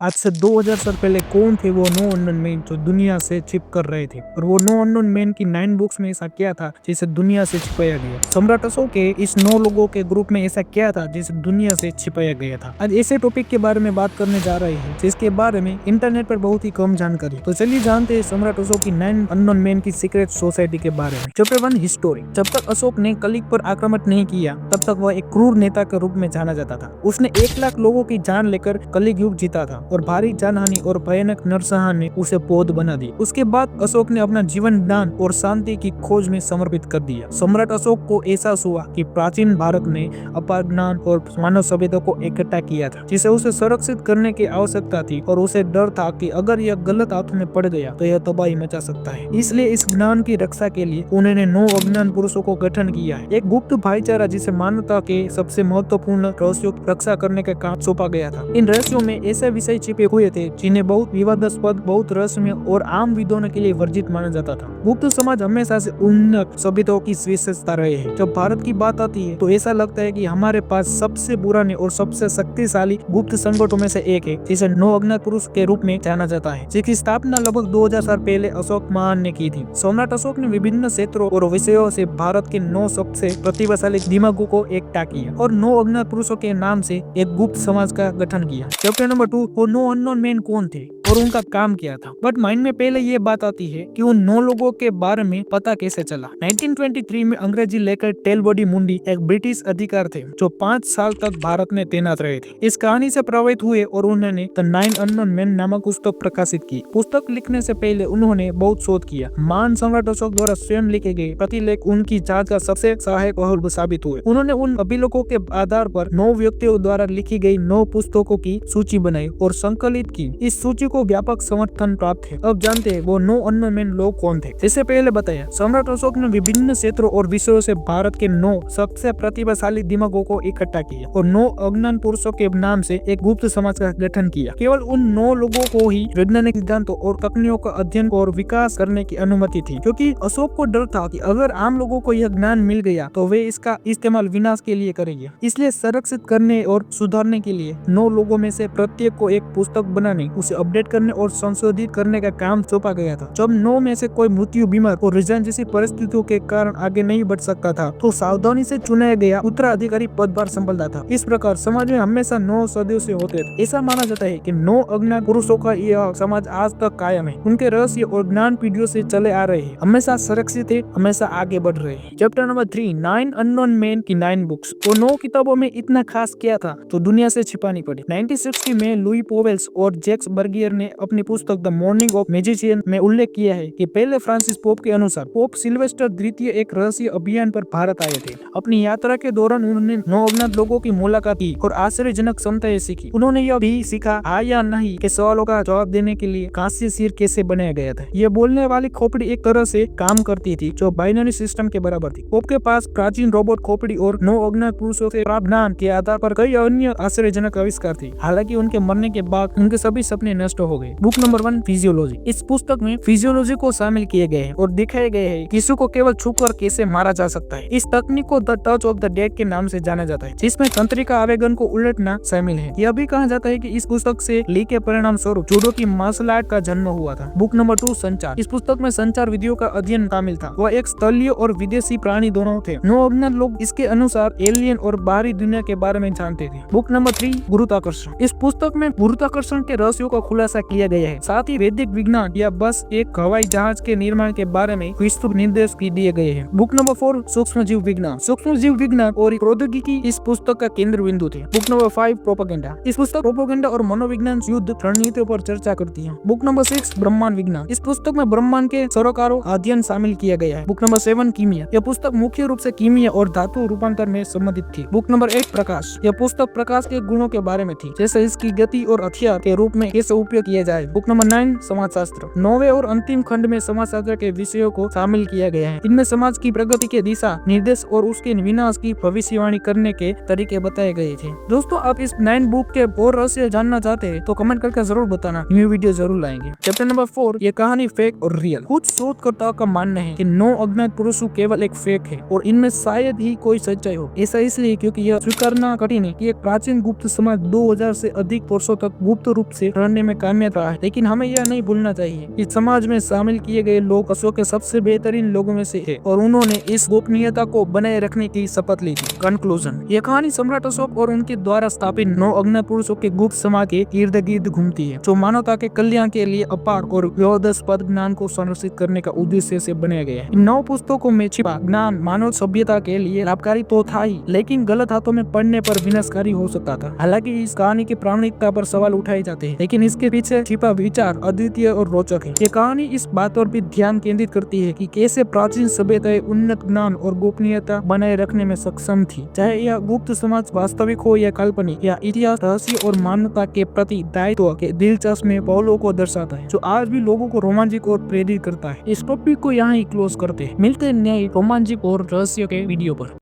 आज से 2000 साल पहले कौन थे वो नो अननोन मैन जो दुनिया से छिप कर रहे थे, और वो नो अननोन मैन की 9 बुक्स में ऐसा क्या था जिसे दुनिया से छिपाया गया। सम्राट अशोक के इस 9 लोगों के ग्रुप में ऐसा क्या था जिसे दुनिया से छिपाया गया था। आज ऐसे टॉपिक के बारे में बात करने जा रहे हैं जिसके बारे में इंटरनेट पर बहुत ही कम जानकारी। तो चलिए जानते हैं सम्राट अशोक की 9 अननोन मैन की सीक्रेट सोसाइटी के बारे में। Chapter 1 history. जब तक अशोक ने कलिंग पर आक्रमण नहीं किया तब तक वह एक क्रूर नेता के रूप में जाना जाता था। उसने 1 लाख लोगों की जान लेकर कलिंग युद्ध जीता था और भारी जानहानि और भयानक नरसंहार ने उसे पौध बना दी। उसके बाद अशोक ने अपना जीवन ज्ञान और शांति की खोज में समर्पित कर दिया। सम्राट अशोक को एहसास हुआ कि प्राचीन भारत ने अपार ज्ञान और मानव सभ्यता को इकट्ठा किया था जिसे उसे संरक्षित करने की आवश्यकता थी, और उसे डर था कि अगर यह गलत हाथों में पड़ गया तो यह तबाही मचा सकता है। इसलिए इस ज्ञान की रक्षा के लिए उन्होंने 9 अज्ञान पुरुषों को गठन किया है, एक गुप्त भाईचारा जिसे मानवता के सबसे महत्वपूर्ण रहस्यों की रक्षा करने का काम सौंपा गया था। इन रहस्यों में ऐसे विषय छिपे हुए थे जिन्हें बहुत विवादास्पद, बहुत रहस्यमय और आम विद्वानों के लिए वर्जित माना जाता था। गुप्त समाज हमेशा से उन्नत सभ्यताओं की विशेषता रहे हैं। जब भारत की बात आती है तो ऐसा लगता है कि हमारे पास सबसे पुराने और सबसे शक्तिशाली गुप्त संगठनों में से एक है जिसे 9 अज्ञात पुरुष के रूप में जाना जाता है, जिसकी स्थापना लगभग 2000 साल पहले अशोक महान ने की थी। सम्राट अशोक ने विभिन्न क्षेत्रों और विषयों से भारत के 9 सबसे प्रतिभाशाली दिमागों को इकट्ठा किया और 9 अज्ञात पुरुषों के नाम से एक गुप्त समाज का गठन किया। चैप्टर नंबर 2, वो 9 अननोन मैन कौन थे और उनका काम क्या था। बट माइंड में पहले ये बात आती है कि उन 9 लोगों के बारे में पता कैसे चला। 1923 में अंग्रेजी लेकर टेलबॉडी मुंडी एक ब्रिटिश अधिकारी थे जो 5 साल तक भारत में तैनात रहे थे। इस कहानी से प्रभावित हुए और उन्होंने द 9 अननोन मैन नामक पुस्तक प्रकाशित की। पुस्तक लिखने से पहले उन्होंने बहुत शोध किया। महान सम्राट अशोक द्वारा स्वयं लिखे गए प्रतिलेख उनकी जांच का सबसे सहायक पहलू साबित हुए। उन्होंने उन अभिलेखों के आधार पर 9 व्यक्तियों द्वारा लिखी गई 9 पुस्तकों की सूची बनाई और संकलित की। इस सूची को व्यापक समर्थन प्राप्त है। अब जानते हैं वो 9 अननोन मैन लोग कौन थे। जैसे पहले बताया, सम्राट अशोक ने विभिन्न क्षेत्रों और विषयों से भारत के 9 सबसे प्रतिभाशाली दिमागों को इकट्ठा किया और 9 अज्ञान पुरुषों के नाम से एक गुप्त समाज का गठन किया। केवल उन 9 लोगों को ही वैज्ञानिक सिद्धांतों और तकनीकों का अध्ययन और विकास करने की अनुमति थी, क्योंकि अशोक को डर था कि अगर आम लोगों को यह ज्ञान मिल गया तो वे इसका इस्तेमाल विनाश के लिए करेंगे। इसलिए संरक्षित करने और सुधारने के लिए 9 लोगों में से प्रत्येक को एक पुस्तक बनाने, उसे अपडेट करने और संशोधित करने का काम सौंपा गया था। जब 9 में से कोई मृत्यु, बीमार और रिजाइन जैसी परिस्थितियों के कारण आगे नहीं बढ़ सकता था तो सावधानी से चुना गया उत्तराधिकारी पदभार संभालता था। इस प्रकार समाज में हमेशा 9 सदस्य होते थे। ऐसा माना जाता है कि 9 अज्ञात पुरुषों का यह समाज आज तक कायम है। उनके रहस्य और ज्ञान पीढ़ियों से चले आ रहे हैं, हमेशा सुरक्षित है, हमेशा आगे बढ़ रहे हैं। चैप्टर नंबर 3, 9 अननोन मैन की 9 बुक्स। वो 9 किताबों में इतना खास क्या था तो दुनिया से छिपानी पड़ी। 1960 में लुई पोवेल्स और जैक्स बर्गियर ने अपनी पुस्तक द मॉर्निंग ऑफ मैजिशियन में उल्लेख किया है कि पहले फ्रांसिस पोप के अनुसार पोप सिल्वेस्टर द्वितीय एक रहस्य अभियान पर भारत आए थे। अपनी यात्रा के दौरान उन्होंने 9 अज्ञात लोगों की मुलाकात की और आश्चर्यजनक क्षमताएं सीखी। उन्होंने यह भी सीखा हाँ या नहीं के सवालों का जवाब देने के लिए कांस्य सिर कैसे बनाया गया था। यह बोलने वाली खोपड़ी एक तरह से काम करती थी जो बाइनरी सिस्टम के बराबर थी। पोप के पास प्राचीन रोबोट खोपड़ी और 9 अज्ञात पुरुषों से प्राप्त ज्ञान के आधार पर कई अन्य आश्चर्यजनक आविष्कार थे। हालांकि उनके मरने के बाद उनके सभी सपने नष्ट हो गए। Book number 1, physiology. इस पुस्तक में फिजियोलॉजी को शामिल किए गए हैं और दिखाए गए हैं किसी को केवल छूकर कैसे मारा जा सकता है। इस तकनीक को the touch of the dead के नाम से जाना जाता है, जिसमें तंत्रिका आवेगन को उलटना शामिल है। यह भी कहा जाता है कि इस पुस्तक से ली के परिणाम स्वरूप जूडो की मार्शल आर्ट का जन्म हुआ था। बुक नंबर 2, संचार। इस पुस्तक में संचार विधियों का अध्ययन शामिल था। वह एक स्थलीय और विदेशी प्राणी दोनों थे। 9 अज्ञात लोग इसके अनुसार एलियन और बाहरी दुनिया के बारे में जानते थे। बुक नंबर 3, गुरुत्वाकर्षण। इस पुस्तक में गुरुत्वाकर्षण के रहस्यों का खुलासा किया गया है। साथ ही वैदिक विज्ञान या बस एक हवाई जहाज के निर्माण के बारे में विस्तृत निर्देश दिए गए हैं। बुक नंबर 4, सूक्ष्म जीव विज्ञान। सूक्ष्म जीव विज्ञान और प्रौद्योगिकी इस पुस्तक का केंद्र बिंदु थे। Book number 5, propaganda. इस पुस्तक प्रोपेगेंडा और मनोविज्ञान युद्ध रणनीतियों पर चर्चा करती है। बुक नंबर 6, ब्रह्मांड विज्ञान। इस पुस्तक में ब्रह्मांड के सरोकारों अध्ययन शामिल किया गया है। Book number 7, कीमिया। यह पुस्तक मुख्य रूप से कीमिया और धातु रूपांतर में संबंधित थी। बुक नंबर 8, प्रकाश। यह पुस्तक प्रकाश के गुणों के बारे में थी, जैसे इसकी गति और हथियार के रूप में कैसे उपयोग किया जाए। बुक नंबर 9 समाजशास्त्र। 9वें और अंतिम खंड में समाजशास्त्र के विषयों को शामिल किया गया है। इनमें समाज की प्रगति के दिशा निर्देश और उसके विनाश की भविष्यवाणी करने के तरीके बताए गए थे। दोस्तों, आप इस 9 बुक के और रहस्य जानना चाहते हैं तो कमेंट करके जरूर बताना, न्यू वीडियो जरूर लाएंगे। चैप्टर नंबर 4, ये कहानी फेक और रियल। कुछ शोधकर्ताओं का मानना है कि 9 अज्ञात पुरुषों केवल एक फेक है और इनमें शायद ही कोई सच्चाई हो। ऐसा इसलिए क्योंकि यह स्वीकारना कठिन है कि एक प्राचीन गुप्त समाज 2000 से अधिक वर्षों तक गुप्त रूप से रहने में कामयाब रहा है। लेकिन हमें यह नहीं भूलना चाहिए कि समाज में शामिल किए गए लोग अशोक के सबसे बेहतरीन लोगों में से है और उन्होंने इस गोपनीयता को बनाए रखने की शपथ ली थी। कंक्लूजन, यह कहानी सम्राट अशोक और उनके द्वारा स्थापित 9 अज्ञात पुरुषों के गुप्त समाज के इर्द गिर्द घूमती है, जो मानवता के कल्याण के लिए अपार और विवादास्पद ज्ञान को संरक्षित करने का उद्देश्य से बनाया गया है। इन 9 पुस्तकों में छिपा ज्ञान मानव सभ्यता के लिए लाभकारी तो था ही, लेकिन गलत हाथों में पढ़ने पर विनाशकारी हो सकता था। हालांकि इस कहानी की प्रामाणिकता पर सवाल उठाए जाते हैं, लेकिन इसके पीछे छिपा विचार अद्वितीय और रोचक है। ये कहानी इस बात पर भी ध्यान केंद्रित करती है कि कैसे प्राचीन सभ्यताएं उन्नत ज्ञान और गोपनीयता बनाए रखने में सक्षम थी, चाहे यह गुप्त समाज वास्तविक हो या काल्पनिक। या इतिहास रहस्य और मानवता के प्रति दायित्व के दिलचस्प पहलुओं को दर्शाता है, जो आज भी लोगों को रोमांचित और प्रेरित करता है। इस टॉपिक को यहाँ ही क्लोज करते हैं। मिलते हैं नए रोमांचिक और रहस्य के वीडियो पर।